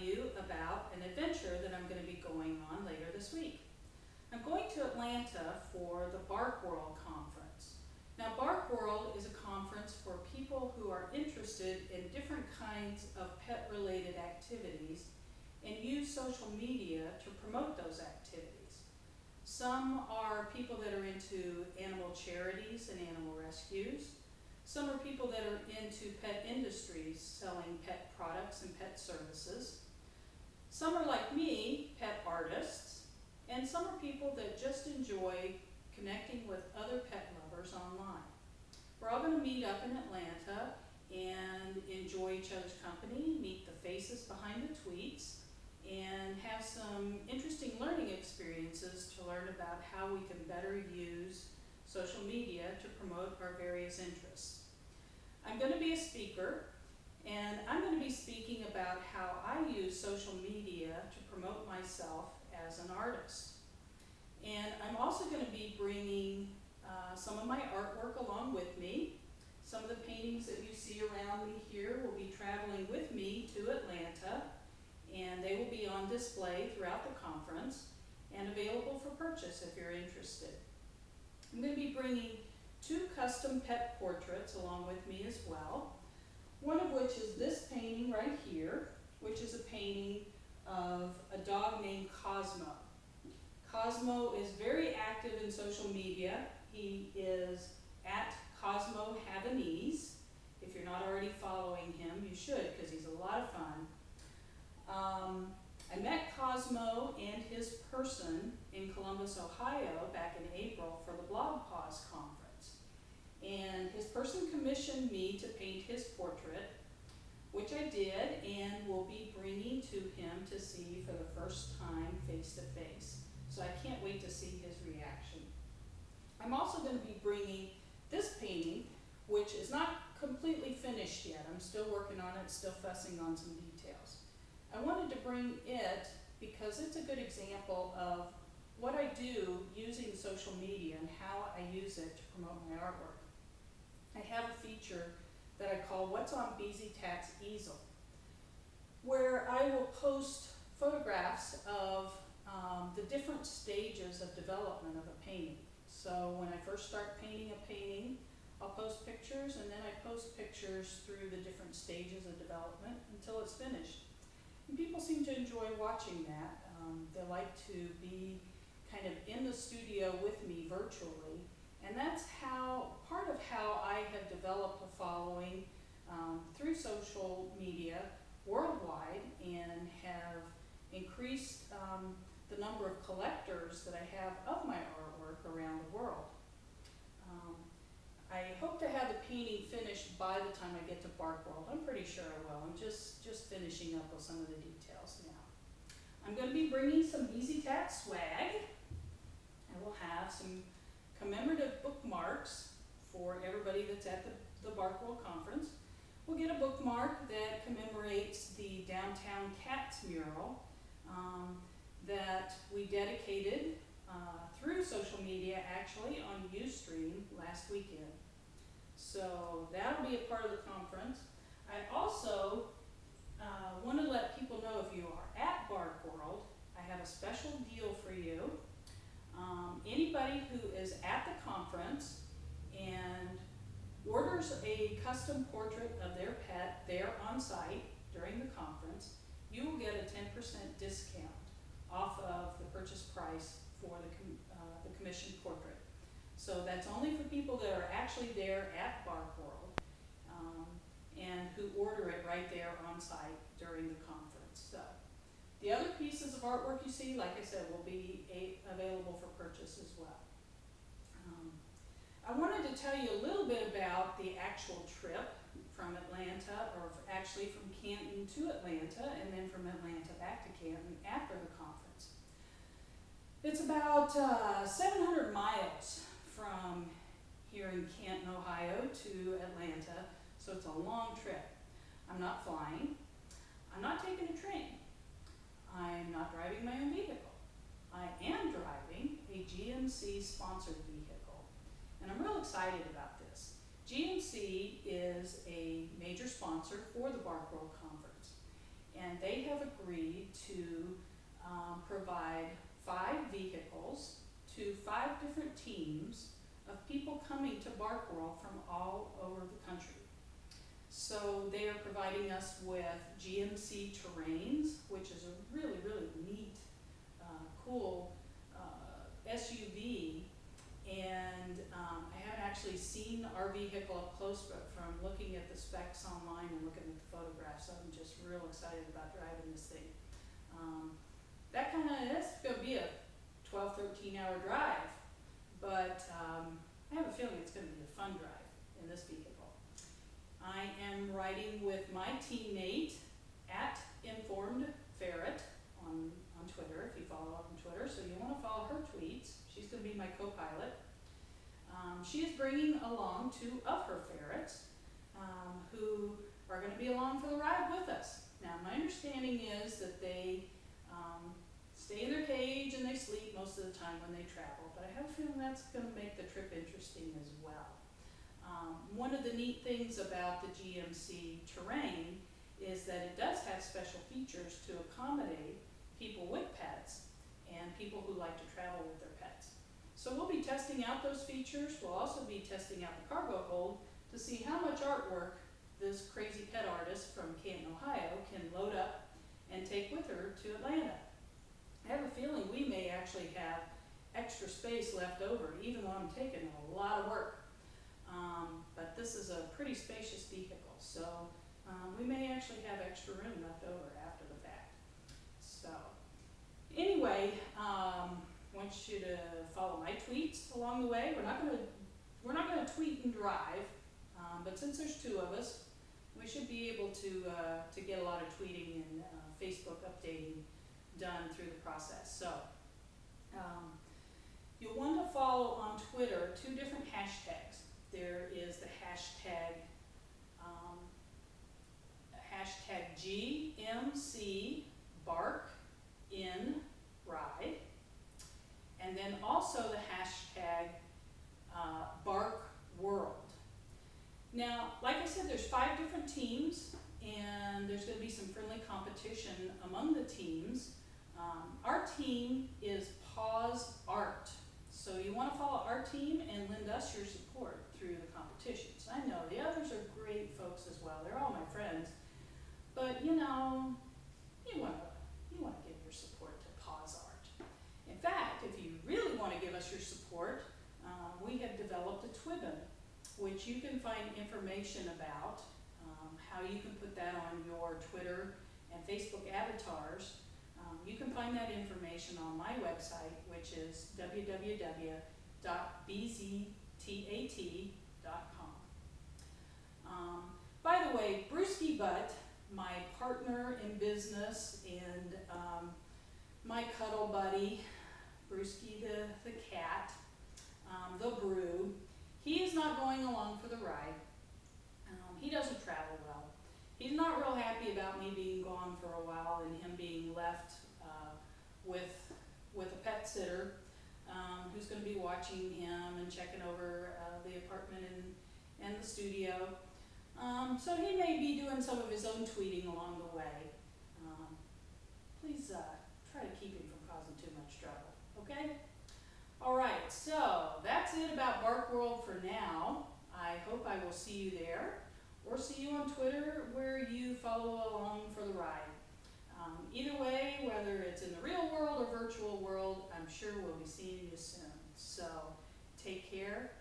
you about an adventure that I'm going to be going on later this week. I'm going to Atlanta for the BarkWorld conference. Now, BarkWorld is a conference for people who are interested in different kinds of pet-related activities and use social media to promote those activities. Some are people that are into animal charities and animal rescues. Some are people that are into pet industries, selling pet products and pet services. Some are like me, pet artists, and some are people that just enjoy connecting with other pet lovers online. We're all going to meet up in Atlanta and enjoy each other's company, meet the faces behind the tweets, and have some interesting learning experiences to learn about how we can better use social media to promote our various interests. I'm going to be a speaker, and I'm going to be speaking about how I use social media to promote myself as an artist. And I'm also going to be bringing some of my artwork along with me. Some of the paintings that you see around me here will be traveling with me to Atlanta, and they will be on display throughout the conference and available for purchase if you're interested. I'm going to be bringing 2 custom pet portraits along with me as well, one of which is this painting right here, which is a painting of a dog named Cosmo. Cosmo is very active in social media. He is at Cosmo Havanese. If you're not already following him, you should, because he's a lot of fun. I met Cosmo and his person in Columbus, Ohio back in April for the Blog Pause conference. And his person commissioned me to paint his portrait, which I did and will be bringing to him to see for the first time face to face. So I can't wait to see his reaction. I'm also going to be bringing this painting, which is not completely finished yet. I'm still working on it, still fussing on some details. I wanted to bring it because it's a good example of what I do using social media and how I use it to promote my artwork. I have a feature that I call What's on BZTAT's Easel, where I will post photographs of the different stages of development of a painting. So when I first start painting a painting, I'll post pictures, and then I post pictures through the different stages of development until it's finished. And people seem to enjoy watching that. They like to be kind of in the studio with me virtually, and that's part of how I have developed a following through social media worldwide and have increased the number of collectors that I have of my artwork around the world. I hope to have the painting finished by the time I get to BarkWorld. I'm pretty sure I will. I'm just finishing up with some of the details now. I'm going to be bringing some BZTAT swag. I will have some commemorative bookmarks for everybody that's at the BarkWorld conference. We'll get a bookmark that commemorates the Downtown Cats mural that we dedicated through social media, actually on Ustream last weekend. So that'll be a part of the conference. I also want to let people know, if you are at BarkWorld, I have a special deal for you. Anybody who is at the conference and orders a custom portrait of their pet there on site during the conference, you will get a 10% discount off of the purchase price for the commissioned portrait. So that's only for people that are actually there at BarkWorld and who order it right there on site during the conference. So the other pieces of artwork you see, like I said, will be available for purchase as well. I wanted to tell you a little bit about the actual trip from Atlanta, or actually from Canton to Atlanta, and then from Atlanta back to Canton after the conference. It's about 700 miles from here in Canton, Ohio to Atlanta, so it's a long trip. I'm not flying. I'm not taking a train. I'm not driving my own vehicle. I am driving a GMC sponsored vehicle, and I'm real excited about this. GMC is a major sponsor for the BarkWorld conference, and they have agreed to provide 5 vehicles to 5 different teams of people coming to BarkWorld from all over the country. So they are providing us with GMC Terrains, which is a really, really neat, cool SUV. And I haven't actually seen our vehicle up close, but from looking at the specs online and looking at the photographs, I'm just real excited about driving this thing. That kind of is going to be a 12, 13-hour drive, but I have a feeling it's going to be a fun drive in this vehicle. I am riding with my teammate at Informed Ferret on Twitter, if you follow up on Twitter, so you want to follow her tweets. She's going to be my co-pilot. She is bringing along 2 of her ferrets who are going to be along for the ride with us. Now, my understanding is that they stay in their cage and they sleep most of the time when they travel, but I have a feeling that's going to make the trip interesting as well. One of the neat things about the GMC Terrain is that it does have special features to accommodate people with pets and people who like to travel with their pets. So we'll be testing out those features. We'll also be testing out the cargo hold to see how much artwork this crazy pet artist from Canton, Ohio can load up and take with her to Atlanta. I have a feeling we may actually have extra space left over, even though I'm taking a lot of work. But this is a pretty spacious vehicle, so we may actually have extra room left over after the fact. So anyway, want you to follow my tweets along the way. We're not gonna tweet and drive, but since there's 2 of us, we should be able to get a lot of tweeting and Facebook updating done through the process. So you'll want to follow on Twitter 2 different hashtags. There is the hashtag GMC Bark in Ride, and then also the hashtag BarkWorld. Now, like I said, there's 5 different teams, and there's going to be some friendly competition among the teams. Our team is Paws Art, so you want to follow our team and lend us your support through the competitions. I know the others are great folks as well; they're all my friends, but you know, you want to give your support to Paws Art. In fact, if you really want to give us your support, we have developed a Twibbon, which you can find information about, how you can put that on your Twitter and Facebook avatars. You can find that information on my website, which is www.bztat.com. By the way, Brewski Butt, my partner in business and my cuddle buddy, Brewski the cat, the Brew, he is not going along for the ride. He doesn't travel well. He's not real happy about me being gone for a while and him being left with a pet sitter who's going to be watching him and checking over the apartment and the studio. So he may be doing some of his own tweeting along the way. Please try to keep him from causing too much trouble, okay? All right, so that's it about BarkWorld for now. I hope I will see you there, or see you on Twitter where you follow along for the ride. Either way, whether it's in the real world or virtual world, I'm sure we'll be seeing you soon. So take care